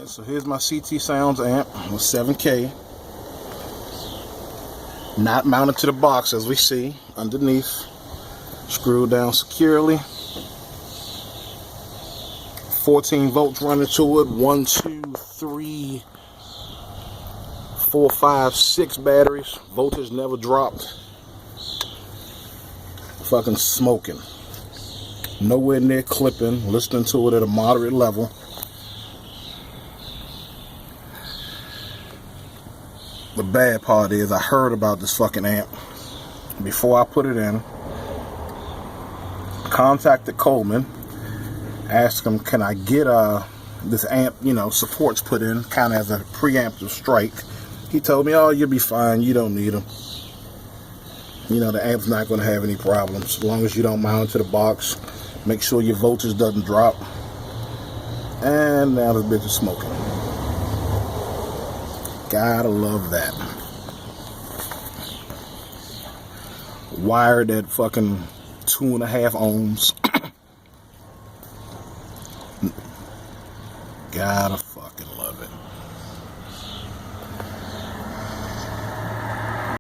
Alright, so here's my CT Sounds amp with 7K. Not mounted to the box as we see underneath. Screwed down securely. 14 volts running to it. 1, 2, 3, 4, 5, 6 batteries. Voltage never dropped. Fucking smoking. Nowhere near clipping. Listening to it at a moderate level. The bad part is I heard about this fucking amp before I put it in. Contacted Coleman. Asked him, can I get this amp, supports put in kind of as a preemptive strike. He told me, oh, you'll be fine. You don't need them. The amp's not going to have any problems as long as you don't mount it to the box. Make sure your voltage doesn't drop. And now this bitch is smoking. Gotta love that. Wired at fucking 2.5 ohms. Gotta fucking love it.